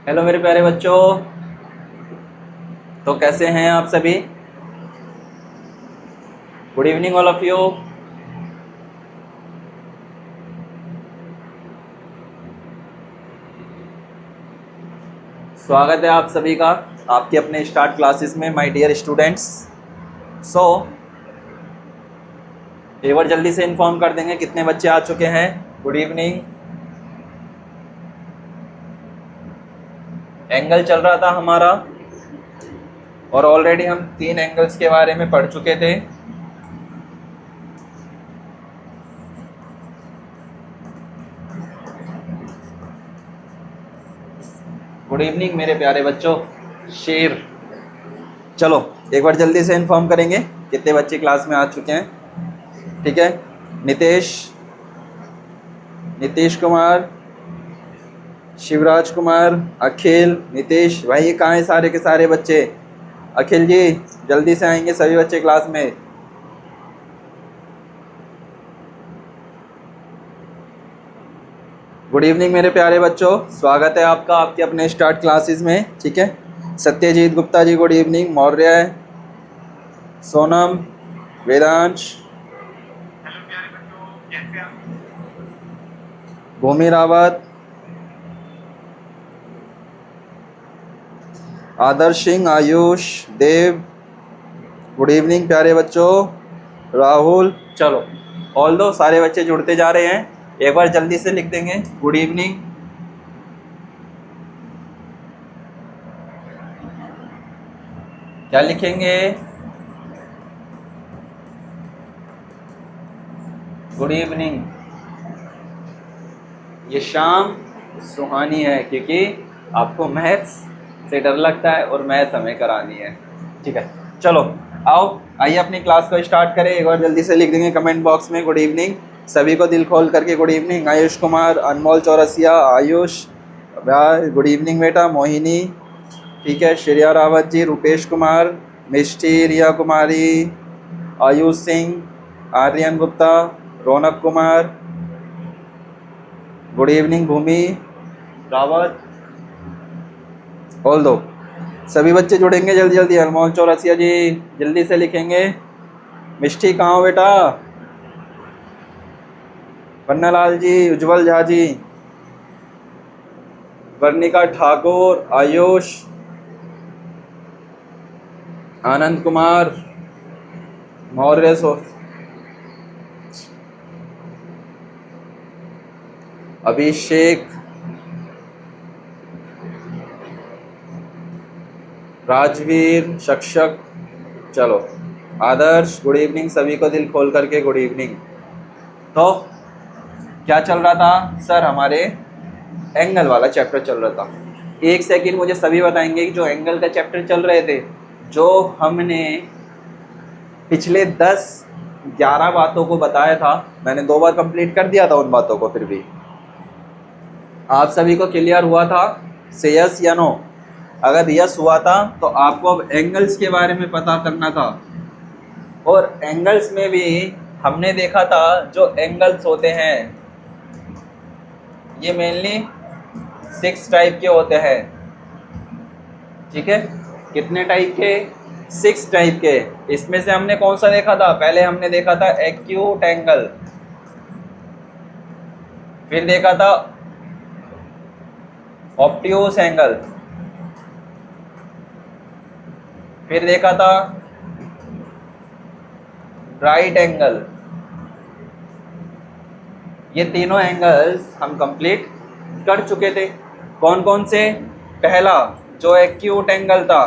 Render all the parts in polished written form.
Hello मेरे प्यारे बच्चों। तो कैसे हैं आप सभी? Good evening all of you. स्वागत है आप सभी का आपके अपने स्टार्ट क्लासेस में, माय डियर स्टूडेंट्स। सो एक बार जल्दी से इन्फॉर्म कर देंगे कितने बच्चे आ चुके हैं। Good evening. एंगल चल रहा था हमारा और ऑलरेडी हम 3 एंगल्स के बारे में पढ़ चुके थे। गुड इवनिंग मेरे प्यारे बच्चों। शेर, चलो एक बार जल्दी से इन्फॉर्म करेंगे कितने बच्चे क्लास में आ चुके हैं। ठीक है, नीतीश कुमार, शिवराज कुमार, अखिल, नीतीश, भाई ये कहाँ हैं सारे के सारे बच्चे? अखिल जी जल्दी से आएंगे सभी बच्चे क्लास में। गुड इवनिंग मेरे प्यारे बच्चों, स्वागत है आपका आपके अपने स्टार्ट क्लासेस में। ठीक है, सत्यजीत गुप्ता जी गुड इवनिंग, मौर्य, सोनम, वेदांश, भूमि रावत, आदर्श सिंह, आयुष, देव, गुड इवनिंग प्यारे बच्चों, राहुल। चलो ऑल दो सारे बच्चे जुड़ते जा रहे हैं, एक बार जल्दी से लिख देंगे गुड इवनिंग। क्या लिखेंगे? Good evening. ये शाम सुहानी है क्योंकि आपको मैथ्स से डर लगता है और मैथ्स हमें करानी है। ठीक है, चलो आओ आइए अपनी क्लास को स्टार्ट करें। एक बार जल्दी से लिख देंगे कमेंट बॉक्स में गुड इवनिंग सभी को, दिल खोल करके गुड इवनिंग। आयुष कुमार, अनमोल चौरसिया, आयुष गुड इवनिंग बेटा, मोहिनी, ठीक है, श्रेया रावत जी, रुपेश कुमार, मिष्टी, रिया कुमारी, आयुष सिंह, आर्यन गुप्ता, रौनक कुमार, गुड इवनिंग भूमि रावत, ऑल दो सभी बच्चे जुड़ेंगे जल्दी जल्दी। अनमोल चौरसिया जी जल्दी से लिखेंगे। मिष्टी कहाँ हो बेटा? पन्नालाल जी, उज्जवल झा जी, वर्णिका ठाकुर, आयुष, आनंद कुमार, मौर्य, अभिषेक, राजवीर, शिक्षक, चलो आदर्श, गुड इवनिंग सभी को दिल खोल करके गुड इवनिंग। तो क्या चल रहा था सर? हमारे एंगल वाला चैप्टर चल रहा था। एक सेकंड मुझे सभी बताएंगे कि जो एंगल का चैप्टर चल रहे थे, जो हमने पिछले 10-11 बातों को बताया था, मैंने 2 बार कंप्लीट कर दिया था उन बातों को। फिर भी आप सभी को क्लियर हुआ था से यस या नो? अगर यस हुआ था तो आपको अब एंगल्स के बारे में पता करना था। और एंगल्स में भी हमने देखा था जो एंगल्स होते हैं ये मेनली 6 टाइप के होते हैं। ठीक है, कितने टाइप के? 6 टाइप के। इसमें से हमने कौन सा देखा था? पहले हमने देखा था एक्यूट एंगल, फिर देखा था ऑब्ट्यूस एंगल, फिर देखा था राइट एंगल। ये तीनों एंगल्स हम कंप्लीट कर चुके थे। कौन कौन से? पहला जो एक्यूट एंगल था,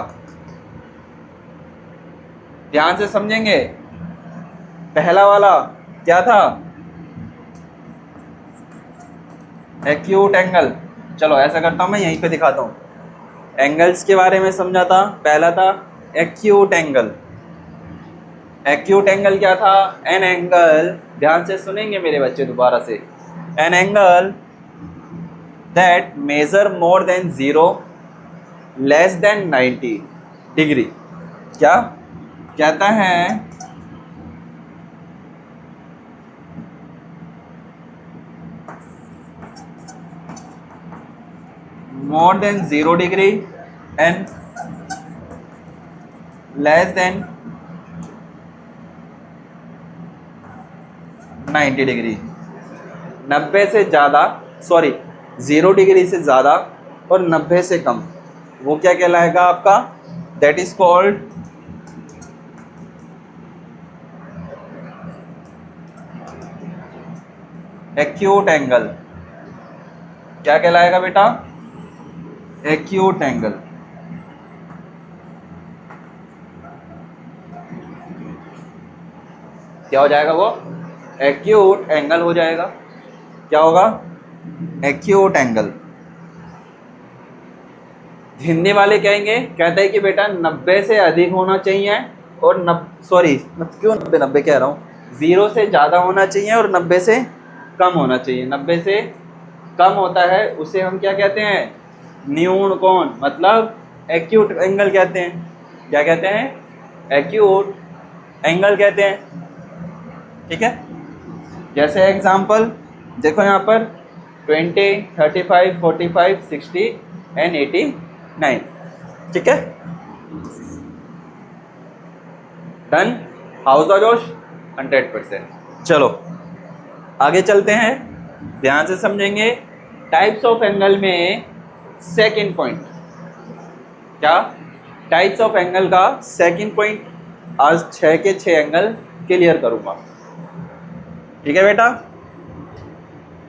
ध्यान से समझेंगे। पहला वाला क्या था? Acute angle. चलो ऐसा करता हूं, मैं यहीं पे दिखाता हूं। एंगल्स के बारे में समझा था, पहला था एक्यूट एंगल। एक्यूट एंगल क्या था? एन एंगल, ध्यान से सुनेंगे मेरे बच्चे दोबारा से, an angle that measure more than 0 less than 90 degree. क्या कहता है? More than 0 degree and less than 90 degree. 90 से ज़्यादा, सॉरी 0 डिग्री से ज़्यादा और 90 से कम, वो क्या कहलाएगा आपका? That is called acute angle. क्या कहलाएगा बेटा? Acute angle. क्या हो जाएगा? वो एक्यूट एंगल हो जाएगा। क्या होगा? Acute angle. हिंदी वाले कहेंगे, कहते हैं कि बेटा 90 से अधिक होना चाहिए और क्यों 90 कह रहा हूँ, 0 से ज़्यादा होना चाहिए और 90 से कम होना चाहिए। 90 से कम होता है उसे हम क्या कहते हैं? न्यून कोण, मतलब एक्यूट एंगल कहते हैं। क्या कहते हैं? एक्यूट एंगल कहते हैं। ठीक है, जैसे एग्जांपल देखो यहाँ पर 20, 35, 45, 60 एंड 89। ठीक है, डन। हाउस द जोश 100%। चलो आगे चलते हैं, ध्यान से समझेंगे। टाइप्स ऑफ एंगल में सेकंड पॉइंट, क्या टाइप्स ऑफ एंगल का सेकंड पॉइंट, आज 6 के 6 एंगल क्लियर करूंगा। ठीक है बेटा।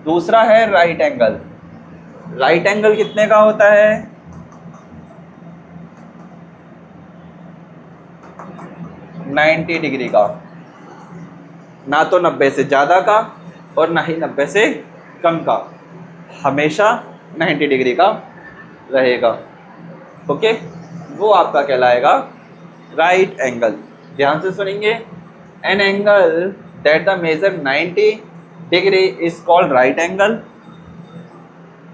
दूसरा है राइट एंगल। राइट एंगल कितने का होता है? 90 डिग्री का। ना तो 90 से ज़्यादा का और ना ही 90 से कम का, हमेशा 90 डिग्री का रहेगा। ओके, वो आपका कहलाएगा राइट एंगल। ध्यान से सुनेंगे। An angle that the measure 90 degree is called right angle.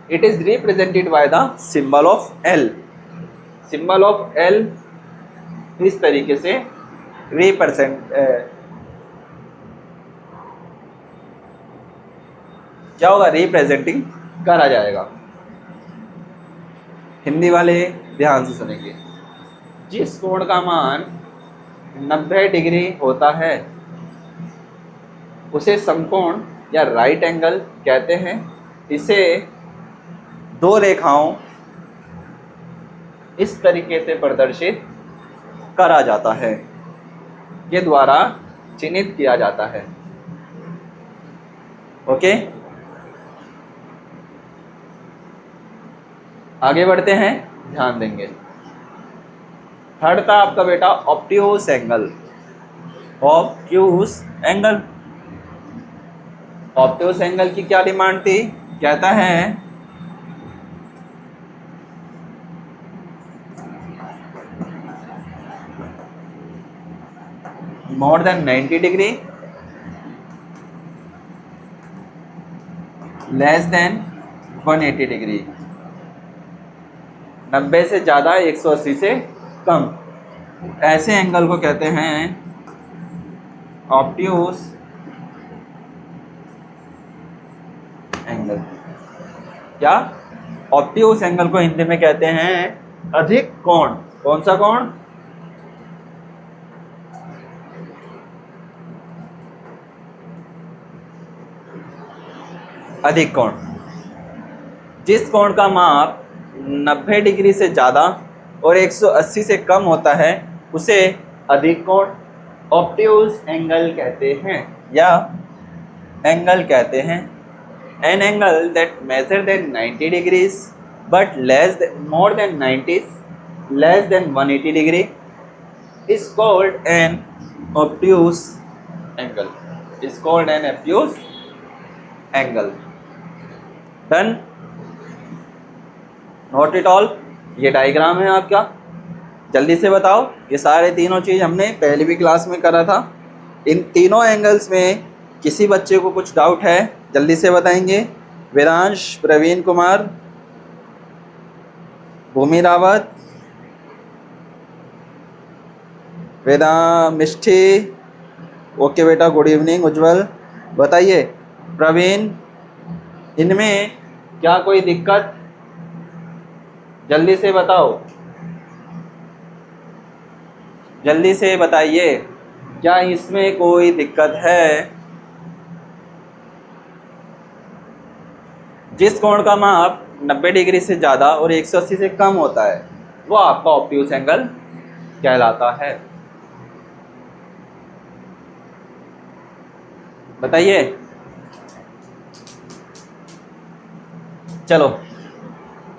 It is represented by the symbol of L. Symbol of L इस तरीके से रिप्रेजेंट क्या होगा? रिप्रेजेंटिंग करा जाएगा। हिंदी वाले ध्यान से सुनेंगे। जिस कोण का मान 90 डिग्री होता है उसे समकोण या राइट एंगल कहते हैं। इसे दो रेखाओं इस तरीके से प्रदर्शित करा जाता है, के द्वारा चिन्हित किया जाता है। ओके, आगे बढ़ते हैं, ध्यान देंगे। थर्ड था आपका बेटा obtuse angle. Obtuse angle, obtuse angle की क्या डिमांड थी? कहता है more than 90 degree, less than 180 degree. 90 से ज़्यादा, 180 से कम, ऐसे एंगल को कहते हैं ऑब्ट्यूस एंगल। क्या? ऑब्ट्यूस एंगल को हिंदी में कहते हैं अधिक कोण। कौन सा कोण? अधिक कोण। जिस कोण का माप 90 डिग्री से ज़्यादा और 180 से कम होता है उसे अधिक कोण ऑब्ट्यूस एंगल कहते हैं या एंगल कहते हैं। An angle that measure than 90 degrees but more than 90 less than 180 degree is called an obtuse angle. Is called an obtuse angle. Done. Note it all. ये डायग्राम है आपका, जल्दी से बताओ। ये सारे तीनों चीज़ हमने पहली भी क्लास में करा था। इन तीनों एंगल्स में किसी बच्चे को कुछ डाउट है जल्दी से बताएंगे। विरांश, प्रवीण कुमार, भूमि रावत, वेदा, मिष्ठी, ओके बेटा, गुड इवनिंग। उज्जवल, बताइए प्रवीण, इनमें क्या कोई दिक्कत? जल्दी से बताओ, जल्दी से बताइए, क्या इसमें कोई दिक्कत है? जिस कोण का माप 90 डिग्री से ज़्यादा और 180 से कम होता है वो आपका ऑब्ट्यूज एंगल कहलाता है। बताइए। चलो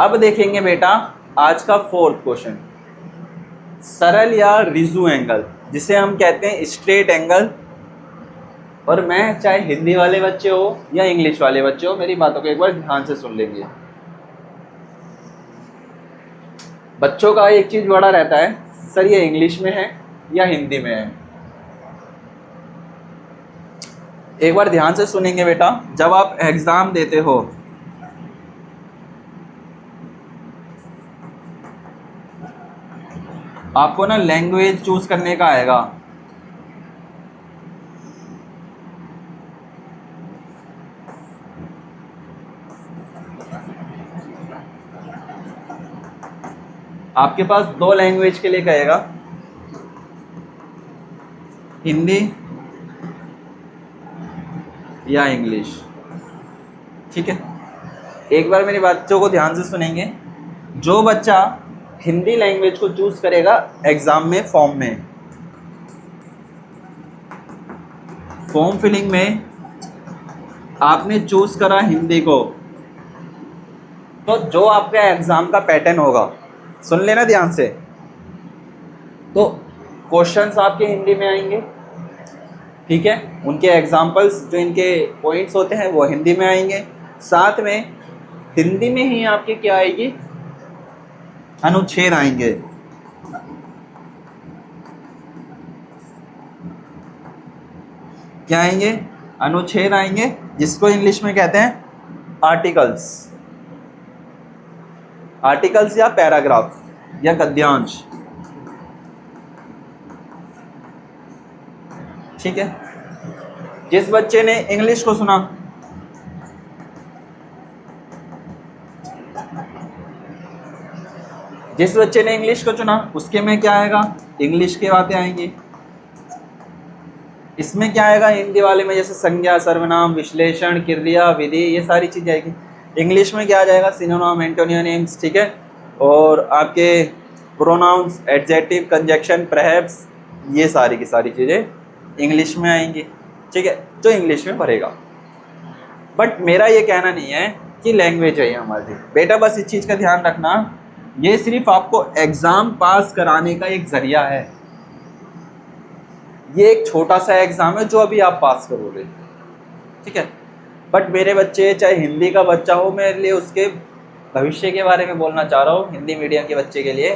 अब देखेंगे बेटा आज का फोर्थ क्वेश्चन, सरल या रिजु एंगल, जिसे हम कहते हैं स्ट्रेट एंगल। और मैं चाहे हिंदी वाले बच्चे हो या इंग्लिश वाले बच्चे हो, मेरी बातों को एक बार ध्यान से सुन लेंगे। बच्चों का एक चीज बड़ा रहता है, सर ये इंग्लिश में है या हिंदी में है। एक बार ध्यान से सुनेंगे बेटा, जब आप एग्जाम देते हो आपको ना लैंग्वेज चूज करने का आएगा। आपके पास दो लैंग्वेज के लिए कहेगा, हिंदी या इंग्लिश। ठीक है, एक बार मेरी बच्चों को ध्यान से सुनेंगे। जो बच्चा हिंदी लैंग्वेज को चूज करेगा एग्जाम में, फॉर्म फिलिंग में आपने चूज करा हिंदी को, तो जो आपका एग्जाम का पैटर्न होगा, सुन लेना ध्यान से, तो क्वेश्चंस आपके हिंदी में आएंगे। ठीक है, उनके एग्जाम्पल्स जो इनके पॉइंट्स होते हैं वो हिंदी में आएंगे। साथ में हिंदी में ही आपके क्या आएगी, अनुच्छेद आएंगे। क्या आएंगे, अनुच्छेद आएंगे, जिसको इंग्लिश में कहते हैं आर्टिकल्स। आर्टिकल्स या पैराग्राफ या गद्यांश। ठीक है, जिस बच्चे ने इंग्लिश को सुना, जिस बच्चे ने इंग्लिश को चुना उसके में क्या आएगा, इंग्लिश की बातें आएंगी। इसमें क्या आएगा, हिंदी वाले में जैसे संज्ञा, सर्वनाम, विश्लेषण, क्रिया, विधि, ये सारी चीजें आएगी। इंग्लिश में क्या आ जाएगा, सिनोनिम, एंटोनिम्स। ठीक है, और आपके प्रोनाउंस, एडजेक्टिव, कंजक्शन, परहैप्स, ये सारी की सारी चीजें इंग्लिश में आएंगी। ठीक है, जो इंग्लिश में भरेगा। बट मेरा ये कहना नहीं है कि लैंग्वेज है हमारी बेटा, बस इस चीज़ का ध्यान रखना, ये सिर्फ आपको एग्ज़ाम पास कराने का एक ज़रिया है। ये एक छोटा सा एग्ज़ाम है जो अभी आप पास करोगे। ठीक है, बट मेरे बच्चे, चाहे हिंदी का बच्चा हो, मेरे लिए उसके भविष्य के बारे में बोलना चाह रहा हूँ। हिंदी मीडियम के बच्चे के लिए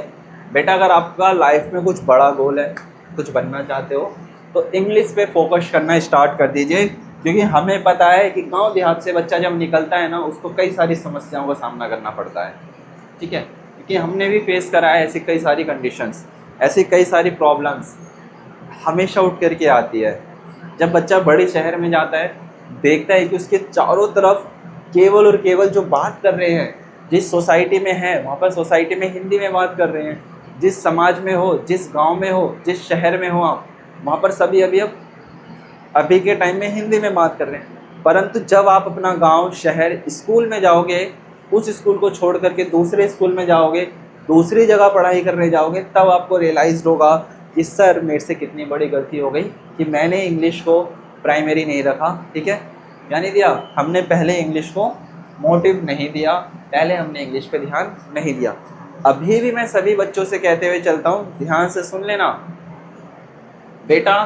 बेटा, अगर आपका लाइफ में कुछ बड़ा गोल है, कुछ बनना चाहते हो, तो इंग्लिश पे फोकस करना स्टार्ट कर दीजिए। क्योंकि हमें पता है कि गांव देहात से बच्चा जब निकलता है ना, उसको कई सारी समस्याओं का सामना करना पड़ता है। ठीक है, क्योंकि हमने भी फेस करा है ऐसी कई सारी कंडीशंस, ऐसी कई सारी प्रॉब्लम्स हमेशा उठ करके आती है। जब बच्चा बड़े शहर में जाता है, देखता है कि उसके चारों तरफ केवल और केवल जो बात कर रहे हैं, जिस सोसाइटी में है वहाँ पर सोसाइटी में हिंदी में बात कर रहे हैं। जिस समाज में हो, जिस गांव में हो, जिस शहर में हो आप, वहाँ पर सभी अभी के टाइम में हिंदी में बात कर रहे हैं। परंतु जब आप अपना गांव, शहर, स्कूल में जाओगे, उस स्कूल को छोड़ करके दूसरे स्कूल में जाओगे, दूसरी जगह पढ़ाई करने जाओगे, तब आपको रियलाइज़ होगा कि सर मेरे से कितनी बड़ी गलती हो गई कि मैंने इंग्लिश को प्राइमरी नहीं रखा। ठीक है, यानी दिया हमने पहले इंग्लिश को मोटिव नहीं दिया, पहले हमने इंग्लिश पे ध्यान नहीं दिया। अभी भी मैं सभी बच्चों से कहते हुए चलता हूँ, ध्यान से सुन लेना बेटा,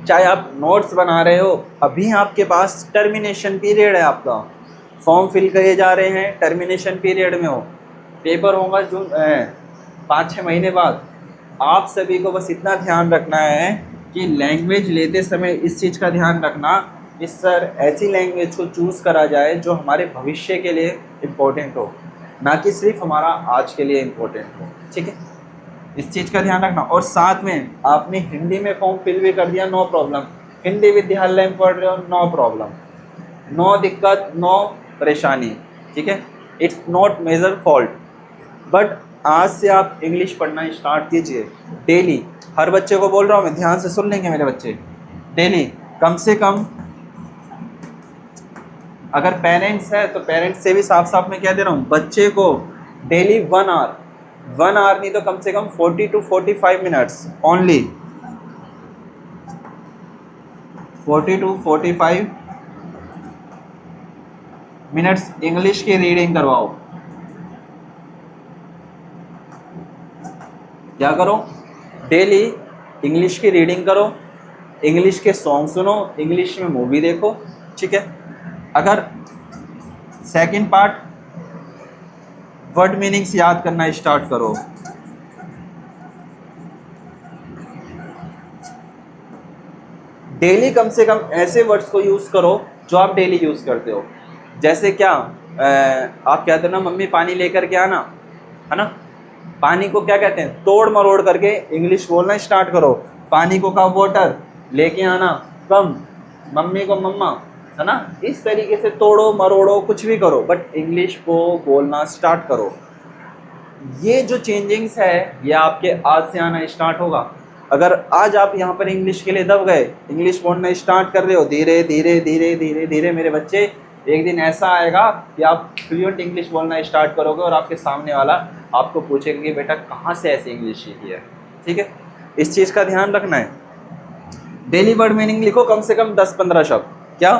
चाहे आप नोट्स बना रहे हो, अभी आपके पास टर्मिनेशन पीरियड है, आपका फॉर्म फिल किए जा रहे हैं, टर्मिनेशन पीरियड में हो, पेपर होगा जून 5-6 महीने बाद। आप सभी को बस इतना ध्यान रखना है कि लैंग्वेज लेते समय इस चीज़ का ध्यान रखना कि सर ऐसी लैंग्वेज को चूज़ करा जाए जो हमारे भविष्य के लिए इम्पोर्टेंट हो, ना कि सिर्फ हमारा आज के लिए इम्पोर्टेंट हो। ठीक है, इस चीज़ का ध्यान रखना। और साथ में आपने हिंदी में फॉर्म फिल भी कर दिया, नो प्रॉब्लम। हिंदी विद्यालय में पढ़ रहे हो, नो प्रॉब्लम, नो दिक्कत, नो परेशानी। ठीक है, it's not major fault. But आज से आप इंग्लिश पढ़ना स्टार्ट कीजिए डेली। हर बच्चे को बोल रहा हूँ मैं, ध्यान से सुन लेंगे मेरे बच्चे। डेली कम से कम, अगर पेरेंट्स है तो पेरेंट्स से भी साफ साफ मैं कह दे रहा हूँ, बच्चे को डेली 1 आवर नहीं तो कम से कम 40 to 45 minutes only, 40 to 45 minutes English की रीडिंग करवाओ। क्या करो? डेली इंग्लिश की रीडिंग करो, इंग्लिश के सॉन्ग सुनो, इंग्लिश में मूवी देखो, ठीक है। अगर सेकंड पार्ट, वर्ड मीनिंग्स याद करना स्टार्ट करो। डेली कम से कम ऐसे वर्ड्स को यूज़ करो जो आप डेली यूज़ करते हो। जैसे क्या आप कहते हो ना, मम्मी पानी लेकर के आना, है ना। पानी को क्या कहते हैं? तोड़ मरोड़ करके इंग्लिश बोलना स्टार्ट करो। पानी को कब वाटर, लेके आना कम, मम्मी को मम्मा, है ना। इस तरीके से तोड़ो मरोड़ो कुछ भी करो, बट इंग्लिश को बोलना स्टार्ट करो। ये जो चेंजिंग्स है ये आपके आज से आना स्टार्ट होगा। अगर आज आप यहाँ पर इंग्लिश के लिए दब गए, इंग्लिश बोलना स्टार्ट कर रहे हो, धीरे धीरे धीरे धीरे धीरे मेरे बच्चे, एक दिन ऐसा आएगा कि आप फ्लुएंट इंग्लिश बोलना स्टार्ट करोगे और आपके सामने वाला आपको पूछेगा कि बेटा कहाँ से ऐसी इंग्लिश सीखी है, ठीक है। इस चीज़ का ध्यान रखना है। डेली वर्ड मीनिंग लिखो कम से कम 10-15 शब्द। क्या?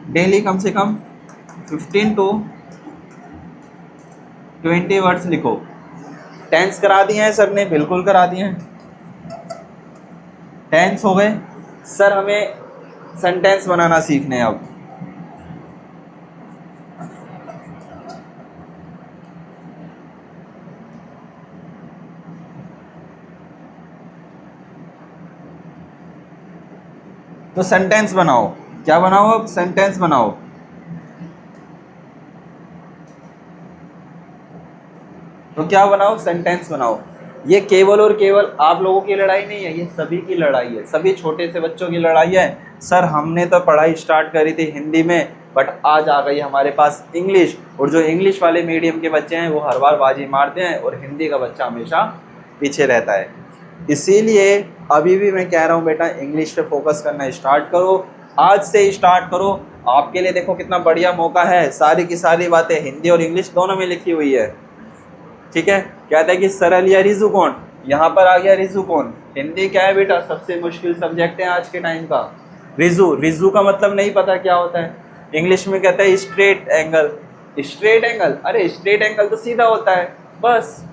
डेली कम से कम 15 to 20 वर्ड्स लिखो। टेंस करा दिए हैं सर ने? बिल्कुल करा दिए हैं। टेंस हो गए सर, हमें सेंटेंस बनाना सीखने हैं अब। तो सेंटेंस बनाओ। क्या बनाओ? अब सेंटेंस बनाओ। तो क्या बनाओ? सेंटेंस बनाओ। ये केवल और केवल आप लोगों की लड़ाई नहीं है, ये सभी की लड़ाई है, सभी छोटे से बच्चों की लड़ाई है। सर हमने तो पढ़ाई स्टार्ट करी थी हिंदी में, बट आज आ गई हमारे पास इंग्लिश, और जो इंग्लिश वाले मीडियम के बच्चे हैं वो हर बार बाजी मारते हैं और हिंदी का बच्चा हमेशा पीछे रहता है। इसीलिए अभी भी मैं कह रहा हूँ बेटा, इंग्लिश पे फोकस करना स्टार्ट करो, आज से स्टार्ट करो। आपके लिए देखो कितना बढ़िया मौका है, सारी की सारी बातें हिंदी और इंग्लिश दोनों में लिखी हुई है, ठीक है। कहता है कि सरल या रिजु कौन, यहाँ पर आ गया रिजु कौन। हिंदी क्या है बेटा? सबसे मुश्किल सब्जेक्ट है आज के टाइम का। रिजु, रिजु का मतलब नहीं पता क्या होता है? इंग्लिश में कहता है स्ट्रेट एंगल। स्ट्रेट एंगल, अरे स्ट्रेट एंगल तो सीधा होता है बस।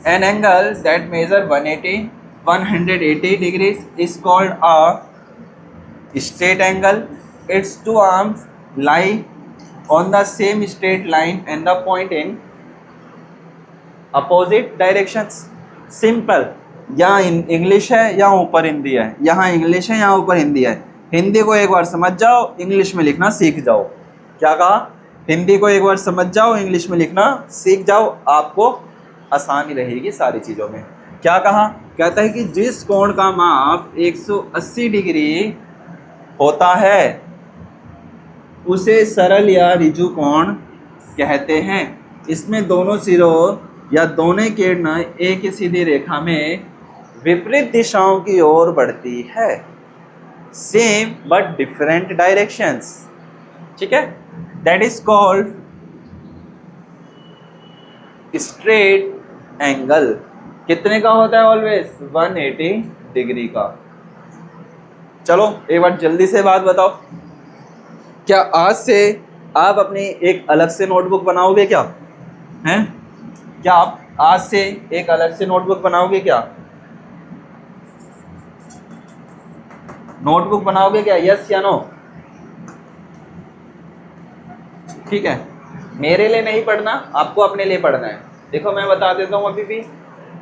An angle that measure 180 degrees is called a straight angle. Its two arms lie on the same straight line and the point in opposite directions. Simple. यहाँ English है, यहाँ ऊपर हिंदी है, यहाँ इंग्लिश है, यहाँ ऊपर हिंदी है। हिंदी को एक बार समझ जाओ, इंग्लिश में लिखना सीख जाओ। क्या कहा? हिंदी को एक बार समझ जाओ, इंग्लिश में लिखना सीख जाओ, आपको आसानी रहेगी सारी चीज़ों में। क्या कहा? कहता है कि जिस कोण का माप 180 डिग्री होता है उसे सरल या ऋजु कोण कहते हैं। इसमें दोनों सिरों या दोनों किरणें एक ही सीधी रेखा में विपरीत दिशाओं की ओर बढ़ती है, सेम बट डिफरेंट डायरेक्शंस, ठीक है। That is called straight angle. कितने का होता है? ऑलवेज 180 डिग्री का। चलो एक बार जल्दी से बात बताओ, क्या आज से आप अपनी एक अलग से नोटबुक बनाओगे क्या? हैं? क्या आप आज से एक अलग से नोटबुक बनाओगे क्या? नोटबुक बनाओगे क्या? यस या नो? ठीक है, मेरे लिए नहीं पढ़ना, आपको अपने लिए पढ़ना है। देखो मैं बता देता हूँ, अभी भी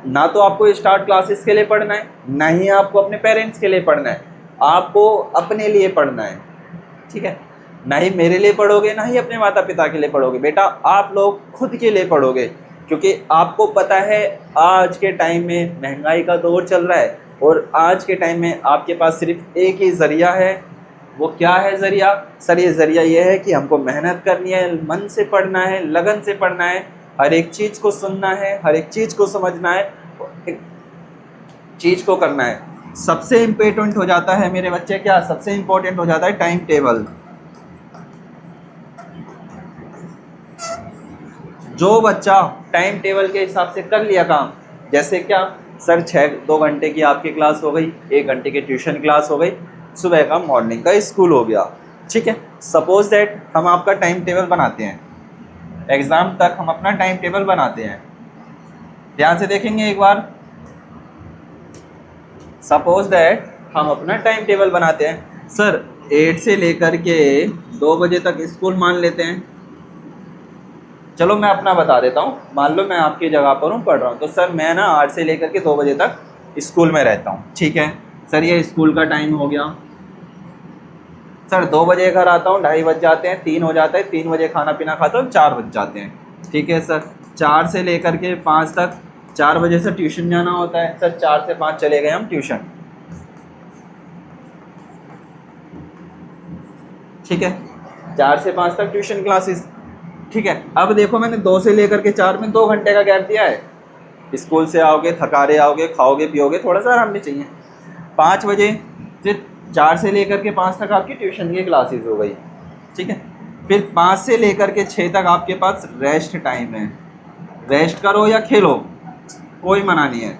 ना तो आपको स्टार्ट क्लासेस के लिए पढ़ना है, ना ही आपको अपने पेरेंट्स के लिए पढ़ना है, आपको अपने लिए पढ़ना है, ठीक है। ना ही मेरे लिए पढ़ोगे, ना ही अपने माता पिता के लिए पढ़ोगे, बेटा आप लोग खुद के लिए पढ़ोगे। क्योंकि आपको पता है आज के टाइम में महंगाई का दौर चल रहा है और आज के टाइम में आपके पास सिर्फ एक ही ज़रिया है। वो क्या है ज़रिया? सर ये ज़रिया ये है कि हमको मेहनत करनी है, मन से पढ़ना है, लगन से पढ़ना है, हर एक चीज़ को सुनना है, हर एक चीज़ को समझना है, एक चीज़ को करना है। सबसे इम्पोर्टेंट हो जाता है मेरे बच्चे, क्या सबसे इम्पोर्टेंट हो जाता है? Time table. जो बच्चा टाइम टेबल के हिसाब से कर लिया काम, जैसे क्या सर 2 घंटे की आपकी क्लास हो गई, 1 घंटे की ट्यूशन क्लास हो गई, सुबह का मॉर्निंग का स्कूल हो गया, ठीक है। सपोज दैट हम आपका टाइम टेबल बनाते हैं, एग्ज़ाम तक हम अपना टाइम टेबल बनाते हैं। ध्यान से देखेंगे एक बार। सपोज दैट हम अपना टाइम टेबल बनाते हैं, सर 8 से लेकर के 2 बजे तक स्कूल मान लेते हैं। चलो मैं अपना बता देता हूँ, मान लो मैं आपकी जगह पर हूँ, पढ़ रहा हूँ, तो सर मैं ना 8 से लेकर के 2 बजे तक स्कूल में रहता हूँ, ठीक है। सर ये स्कूल का टाइम हो गया। सर 2 बजे घर आता हूँ, 2:30 बज जाते हैं, 3 हो जाता है, 3 बजे खाना पीना खाता हूँ, 4 बज जाते हैं, ठीक है सर। 4 से लेकर के 5 तक, 4 बजे से ट्यूशन जाना होता है, सर 4 से 5 चले गए हम ट्यूशन, ठीक है। 4 से 5 तक ट्यूशन क्लासेस, ठीक है। अब देखो मैंने 2 से लेकर के 4 में 2 घंटे का गैप दिया है। स्कूल से आओगे, थकारे आओगे, खाओगे पियोगे, थोड़ा सा आराम भी चाहिए। 5 बजे से 4 से लेकर के 5 तक आपकी ट्यूशन की क्लासेस हो गई, ठीक है। फिर 5 से लेकर के 6 तक आपके पास रेस्ट टाइम है, रेस्ट करो या खेलो, कोई मना नहीं है।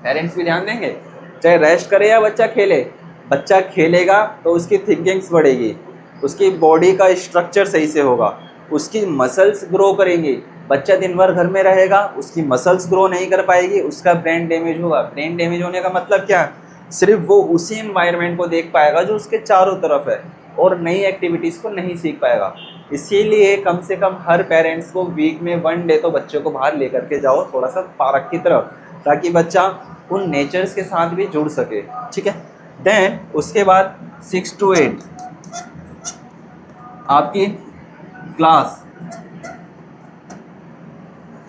पेरेंट्स भी ध्यान देंगे, चाहे रेस्ट करे या बच्चा खेले। बच्चा खेलेगा तो उसकी थिंकिंग्स बढ़ेगी, उसकी बॉडी का स्ट्रक्चर सही से होगा, उसकी मसल्स ग्रो करेंगी। बच्चा दिन भर घर में रहेगा, उसकी मसल्स ग्रो नहीं कर पाएगी, उसका ब्रेन डैमेज होगा। ब्रेन डैमेज होने का मतलब क्या? सिर्फ वो उसी एनवायरनमेंट को देख पाएगा जो उसके चारों तरफ है, और नई एक्टिविटीज़ को नहीं सीख पाएगा। इसीलिए कम से कम हर पेरेंट्स को वीक में 1 डे तो बच्चों को बाहर लेकर के जाओ, थोड़ा सा पार्क की तरफ, ताकि बच्चा उन नेचर्स के साथ भी जुड़ सके, ठीक है। देन उसके बाद 6 to 8 आपकी क्लास,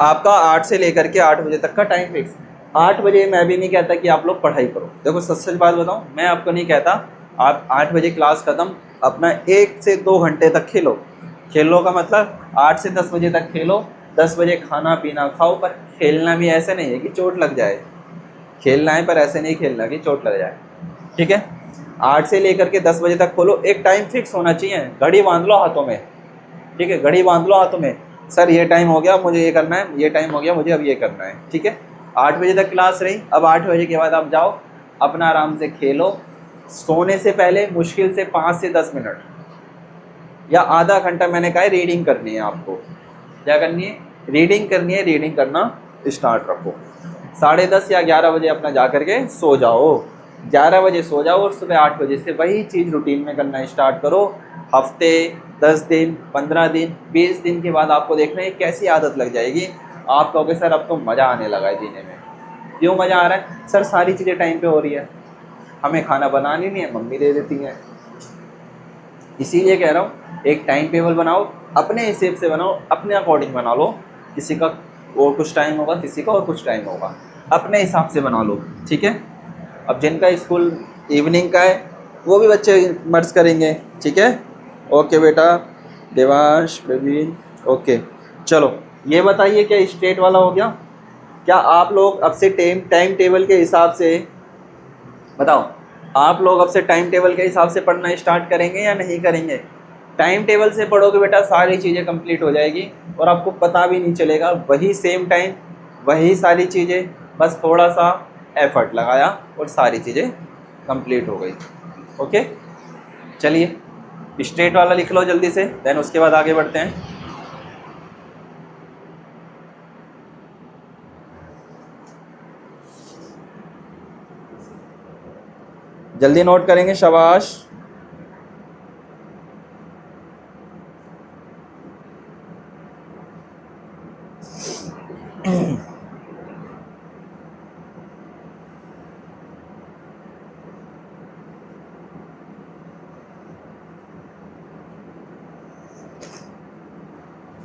आपका 8 से लेकर के 8 बजे तक का टाइम फिक्स। 8 बजे मैं भी नहीं कहता कि आप लोग पढ़ाई करो, देखो सच सच बात बताऊं, मैं आपको नहीं कहता आप 8 बजे क्लास ख़त्म, अपना 1 से 2 घंटे तक खेलो। खेलो का मतलब 8 से 10 बजे तक खेलो, 10 बजे खाना पीना खाओ, पर खेलना भी ऐसे नहीं है कि चोट लग जाए। खेलना है पर ऐसे नहीं खेलना कि चोट लग जाए, ठीक है। 8 से लेकर के 10 बजे तक खोलो, एक टाइम फिक्स होना चाहिए, घड़ी बांध लो हाथों में, ठीक है, घड़ी बांध लो हाथों में। सर ये टाइम हो गया मुझे ये करना है, ये टाइम हो गया मुझे अब ये करना है, ठीक है। 8 बजे तक क्लास रही, अब 8 बजे के बाद आप जाओ अपना आराम से खेलो। सोने से पहले मुश्किल से 5 से 10 मिनट या आधा घंटा, मैंने कहा है रीडिंग करनी है आपको। क्या करनी है? रीडिंग करनी है। रीडिंग करना स्टार्ट रखो, 10:30 या 11 बजे अपना जा करके सो जाओ। 11 बजे सो जाओ और सुबह 8 बजे से वही चीज़ रूटीन में करना स्टार्ट करो। हफ्ते, 10 दिन, 15 दिन, 20 दिन के बाद आपको देखना है कैसी आदत लग जाएगी। आप कहोगे सर अब तो मज़ा आने लगा है जीने में। क्यों मज़ा आ रहा है? सर सारी चीज़ें टाइम पे हो रही है, हमें खाना बनानी नहीं है, मम्मी दे देती हैं। इसीलिए कह रहा हूँ एक टाइम टेबल बनाओ, अपने हिसाब से बनाओ, अपने अकॉर्डिंग बना लो। किसी का और कुछ टाइम होगा, किसी का और कुछ टाइम होगा, अपने हिसाब से बना लो, ठीक है। अब जिनका स्कूल इवनिंग का है वो भी बच्चे मर्ज करेंगे, ठीक है। ओके बेटा, देवांश, प्रवीण, ओके। चलो ये बताइए क्या स्टेट वाला हो गया? क्या आप लोग अब से टाइम टेबल के हिसाब से बताओ, आप लोग अब से टाइम टेबल के हिसाब से पढ़ना स्टार्ट करेंगे या नहीं करेंगे? टाइम टेबल से पढ़ोगे बेटा सारी चीज़ें कंप्लीट हो जाएगी और आपको पता भी नहीं चलेगा, वही सेम टाइम वही सारी चीज़ें, बस थोड़ा सा एफर्ट लगाया और सारी चीज़ें कंप्लीट हो गई। ओके, चलिए स्ट्रेट वाला लिख लो जल्दी से, देन उसके बाद आगे बढ़ते हैं। जल्दी नोट करेंगे, शाबाश।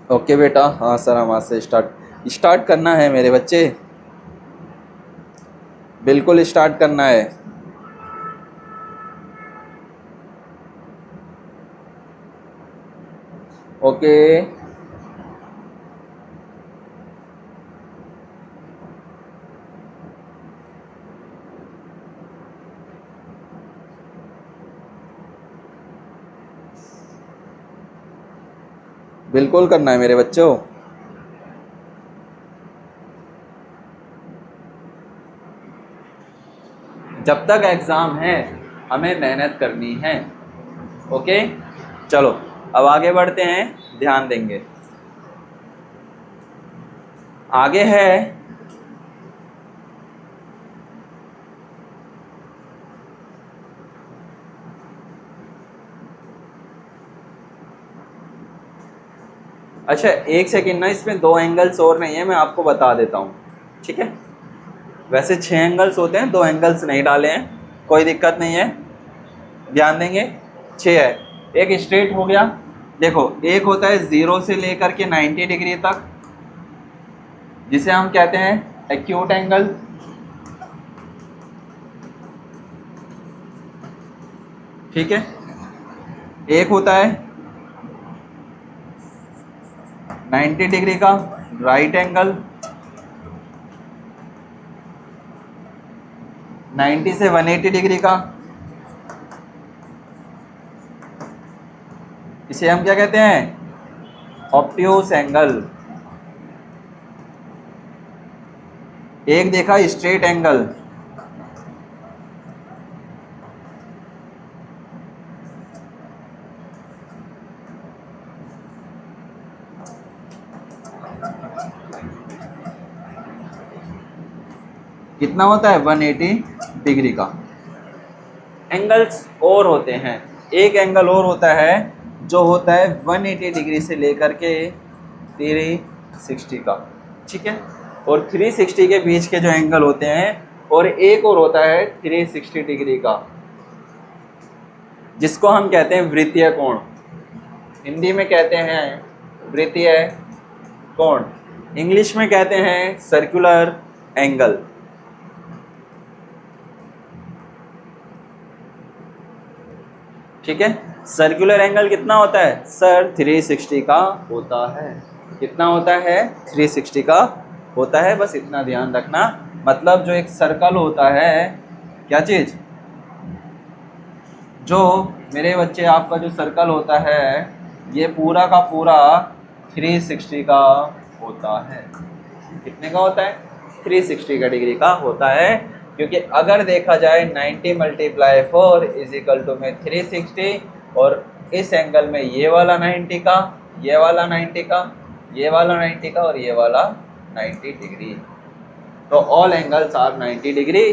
ओके बेटा, हाँ सर हम आज से स्टार्ट करना है मेरे बच्चे, बिल्कुल स्टार्ट करना है। ओके बिल्कुल करना है मेरे बच्चों। जब तक एग्ज़ाम है हमें मेहनत करनी है। ओके, चलो अब आगे बढ़ते हैं, ध्यान देंगे। आगे है अच्छा, एक सेकेंड ना, इसमें 2 एंगल्स और नहीं है, मैं आपको बता देता हूँ, ठीक है। वैसे 6 एंगल्स होते हैं, 2 एंगल्स नहीं डाले हैं, कोई दिक्कत नहीं है, ध्यान देंगे। 6 है। एक स्ट्रेट हो गया, देखो एक होता है 0 से लेकर के 90 डिग्री तक, जिसे हम कहते हैं एक्यूट एंगल। ठीक है, एक होता है 90 डिग्री का राइट एंगल, 90 से 180 डिग्री का, इसे हम क्या कहते हैं, ऑब्ट्यूस एंगल। एक देखा स्ट्रेट एंगल, कितना होता है, 180 डिग्री का। एंगल्स और होते हैं, एक एंगल और होता है जो होता है 180 डिग्री से लेकर के 360 का, ठीक है। और 360 के बीच के जो एंगल होते हैं, और एक और होता है 360 डिग्री का, जिसको हम कहते हैं वृत्तीय कोण। हिंदी में कहते हैं वृत्तीय कोण, इंग्लिश में कहते हैं सर्कुलर एंगल। ठीक है, सर्कुलर एंगल कितना होता है सर, 360 का होता है। कितना होता है, 360 का होता है, बस इतना ध्यान रखना। मतलब जो एक सर्कल होता है, क्या चीज़, जो मेरे बच्चे आपका जो सर्कल होता है, ये पूरा का पूरा 360 का होता है। कितने का होता है, 360 का डिग्री का होता है। क्योंकि अगर देखा जाए 90 × 4 में 360, और इस एंगल में ये वाला 90 का, ये वाला 90 का, ये वाला 90 का, और ये वाला 90 डिग्री, तो all angles are 90 degree.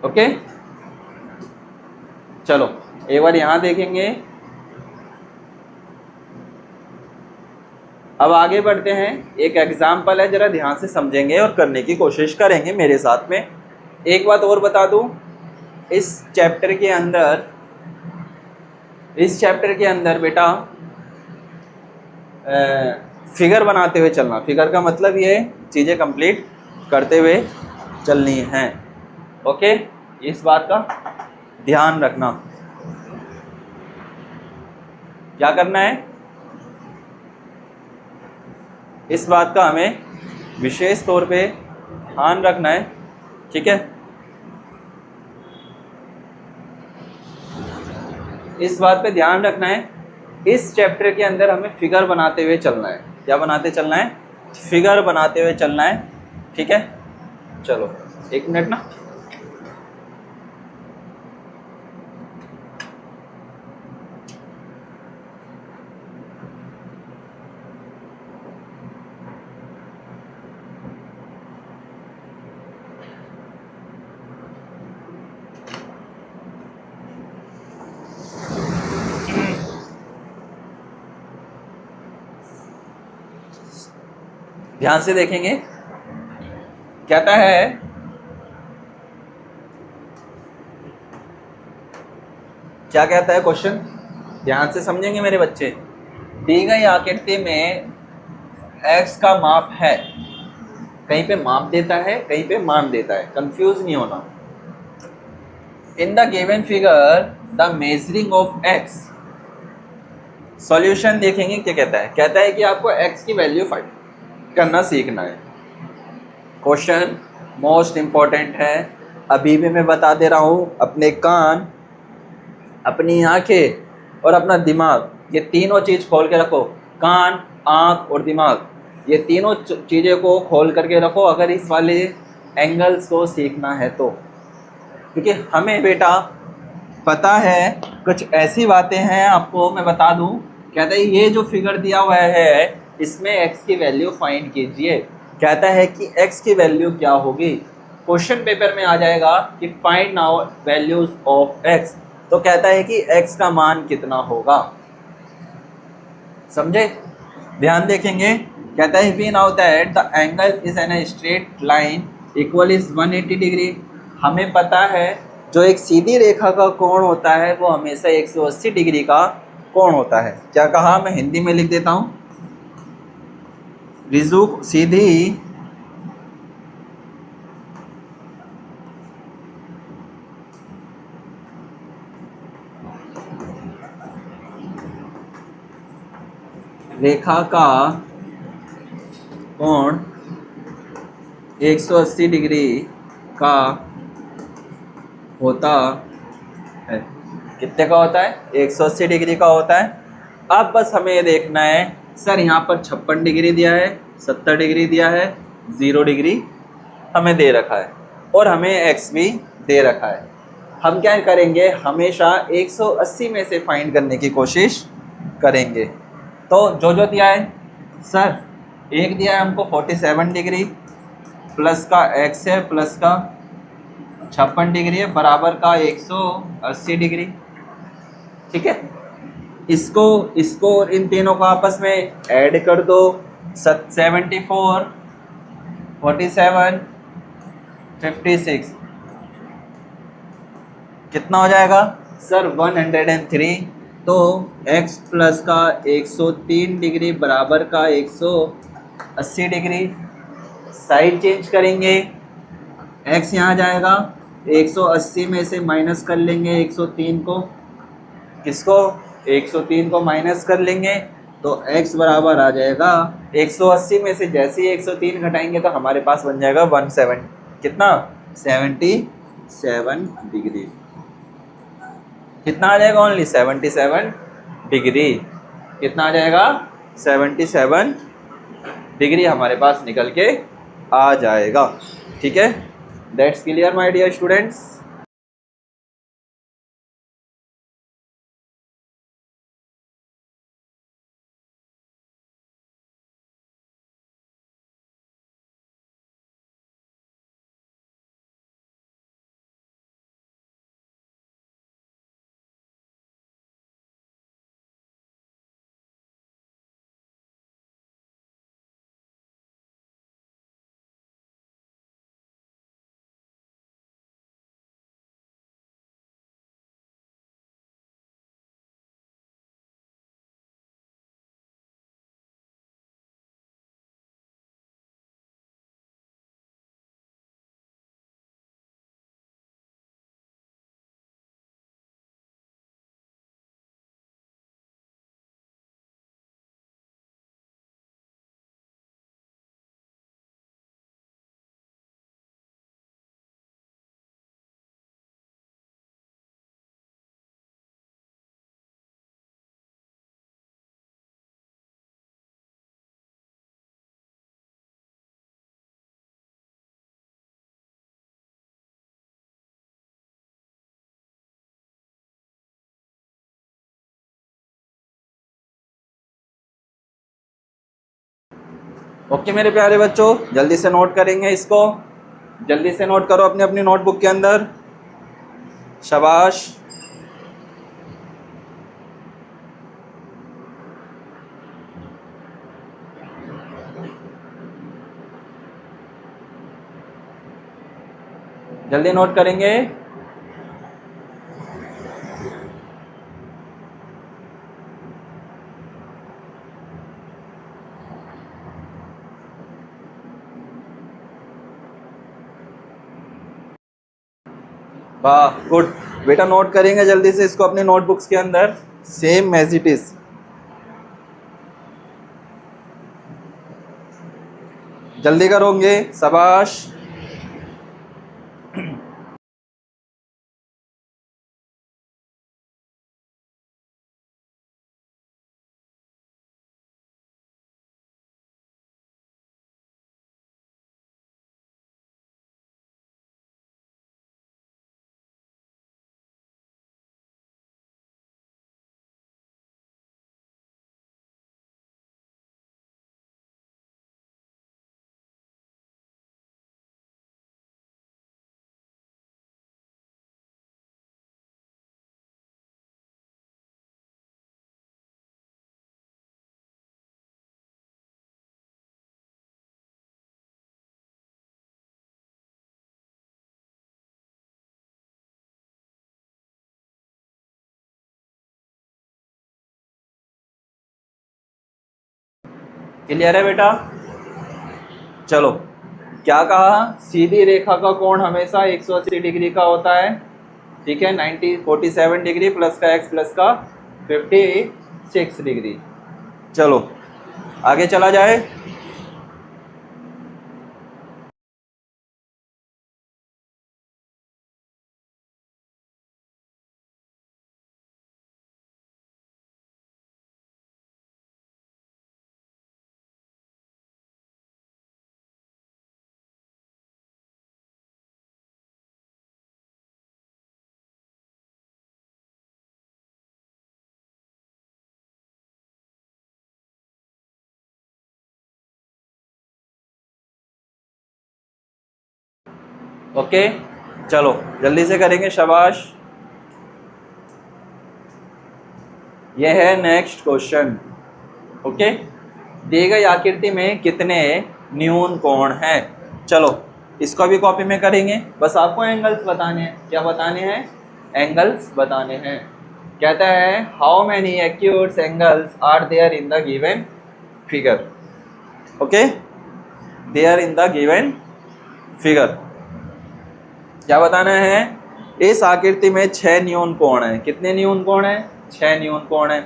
Okay, चलो एक बार यहाँ देखेंगे। अब आगे बढ़ते हैं, एक एग्जाम्पल है, जरा ध्यान से समझेंगे और करने की कोशिश करेंगे मेरे साथ में। एक बात और बता दूं, इस चैप्टर के अंदर बेटा फिगर बनाते हुए चलना। फिगर का मतलब ये चीज़ें कंप्लीट करते हुए चलनी हैं। ओके, इस बात का ध्यान रखना। क्या करना है, इस बात का हमें विशेष तौर पे ध्यान रखना है, ठीक है। इस बात पे ध्यान रखना है, इस चैप्टर के अंदर हमें फिगर बनाते हुए चलना है। क्या बनाते चलना है, फिगर बनाते हुए चलना है, ठीक है। चलो एक मिनट ना, ध्यान से देखेंगे। कहता है क्या कहता है क्वेश्चन, ध्यान से समझेंगे मेरे बच्चे। दी गई आकृति में x का माप है, कहीं पे माप देता है, कहीं पे मान देता है, कंफ्यूज नहीं होना। इन the given figure the measuring of x, solution देखेंगे क्या कहता है। कहता है कि आपको x की वैल्यू फाइंड करना सीखना है। क्वेश्चन मोस्ट इम्पॉर्टेंट है, अभी भी मैं बता दे रहा हूँ। अपने कान, अपनी आंखें और अपना दिमाग ये तीनों चीज़ खोल के रखो, कान, आँख और दिमाग, ये तीनों चीज़ें को खोल करके रखो अगर इस वाले एंगल्स को सीखना है तो। क्योंकि हमें बेटा पता है कुछ ऐसी बातें हैं, आपको मैं बता दूं, कहता है ये जो फिगर दिया हुआ है इसमें x की वैल्यू फाइंड कीजिए। कहता है कि x की वैल्यू क्या होगी, क्वेश्चन पेपर में आ जाएगा कि find now values of x, तो कहता है कि x का मान कितना होगा, समझे? ध्यान देखेंगे, कहता है we now that the angle is an straight line equal is 180 degree. हमें पता है जो एक सीधी रेखा का कोण होता है वो हमेशा 180 डिग्री का कोण होता है। क्या कहा, मैं हिंदी में लिख देता हूँ, रिजु सीधी रेखा का कोण 180 डिग्री का होता है। कितने का होता है? 180 डिग्री का होता है। अब बस हमें ये देखना है, सर यहाँ पर 56 डिग्री दिया है, 70 डिग्री दिया है, 0 डिग्री हमें दे रखा है और हमें एक्स भी दे रखा है। हम क्या करेंगे, हमेशा 180 में से फाइंड करने की कोशिश करेंगे। तो जो दिया है, सर एक दिया है हमको 47 डिग्री, प्लस का एक्स है, प्लस का 56 डिग्री है, बराबर का 180 डिग्री। ठीक है, इसको और इन तीनों को आपस में ऐड कर दो, 74, 47, 56 कितना हो जाएगा सर? 103। तो x प्लस का 103 डिग्री बराबर का 180 डिग्री। साइड चेंज करेंगे, x यहाँ जाएगा, 180 में से माइनस कर लेंगे 103 को, किसको? 103 को माइनस कर लेंगे तो x बराबर आ जाएगा 180 में से जैसे ही 103 घटाएंगे तो हमारे पास बन जाएगा 17, कितना? 77 डिग्री। कितना आ जाएगा? Only 77 degree. कितना आ जाएगा? 77 डिग्री हमारे पास निकल के आ जाएगा। ठीक है, that's clear my dear students. Okay मेरे प्यारे बच्चों, जल्दी से नोट करेंगे इसको, जल्दी से नोट करो अपनी अपनी नोटबुक के अंदर। शाबाश। जल्दी नोट करेंगे। वाह, गुड बेटा, नोट करेंगे जल्दी से इसको अपने नोटबुक्स के अंदर, सेम एज इट इज। जल्दी करोगे, शाबाश। क्लियर है बेटा? चलो, क्या कहा? सीधी रेखा का कोण हमेशा 180 डिग्री का होता है, ठीक है। 47 डिग्री प्लस का x प्लस का 56 डिग्री। चलो आगे चला जाए। ओके चलो जल्दी से करेंगे, शाबाश। यह है नेक्स्ट क्वेश्चन। ओके, दी गई आकृति में कितने न्यून कोण हैं? चलो इसको भी कॉपी में करेंगे, बस आपको एंगल्स बताने हैं। क्या बताने हैं? एंगल्स बताने हैं। कहता है how many acute angles are there in the given figure. Okay, there in the given figure. क्या बताना है? इस आकृति में 6 न्यून कोण हैं। कितने न्यून कोण हैं? 6 न्यून कोण हैं।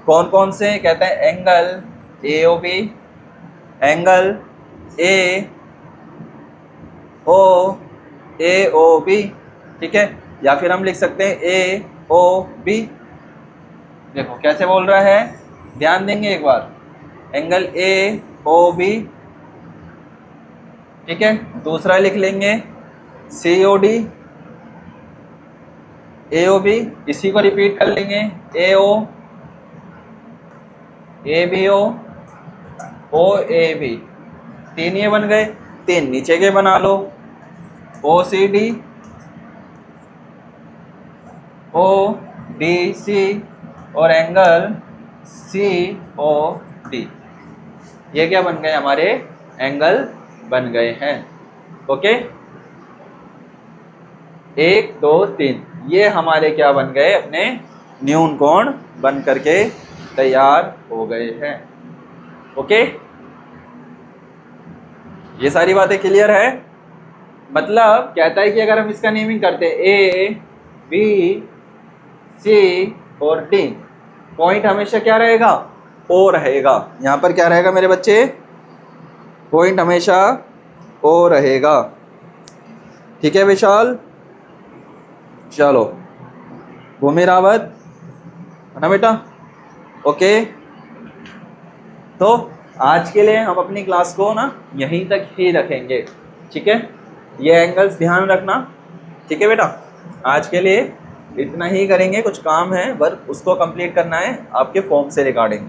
कौन कौन से? कहता है एंगल AOB, एंगल AOB, ठीक है। या फिर हम लिख सकते हैं AOB। देखो कैसे बोल रहा है, ध्यान देंगे एक बार। एंगल AOB, ठीक है। दूसरा लिख लेंगे COD, AOB, इसी को रिपीट कर लेंगे AO, ABO, OAB। 3 ये बन गए, 3 नीचे के बना लो, OCD, ODC और एंगल COD। ये क्या बन गए? हमारे एंगल बन गए हैं। ओके, 1 2 3 ये हमारे क्या बन गए? अपने न्यून कोण बन करके तैयार हो गए हैं। ओके, ये सारी बातें क्लियर है? मतलब कहता है कि अगर हम इसका नेमिंग करते A B C और D, पॉइंट हमेशा क्या रहेगा? O रहेगा। यहां पर क्या रहेगा मेरे बच्चे? पॉइंट हमेशा O रहेगा, ठीक है विशाल? चलो भूमि रावत, है ना बेटा? ओके, तो आज के लिए हम अपनी क्लास को ना यहीं तक ही रखेंगे, ठीक है। ये एंगल्स ध्यान रखना, ठीक है बेटा? आज के लिए इतना ही करेंगे, कुछ काम है वर्क, उसको कंप्लीट करना है आपके फॉर्म से रिगार्डिंग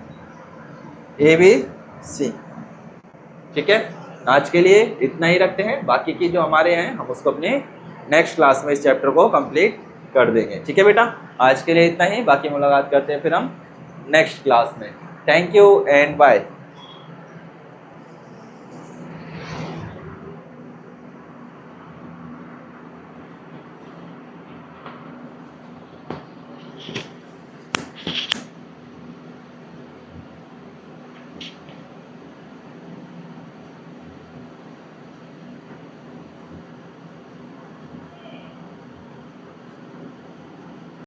ABC, ठीक है। आज के लिए इतना ही रखते हैं, बाकी की जो हमारे हैं हम उसको अपने नेक्स्ट क्लास में इस चैप्टर को कंप्लीट कर देंगे, ठीक है बेटा? आज के लिए इतना ही, बाकी मुलाकात करते हैं फिर हम नेक्स्ट क्लास में। Thank you and bye.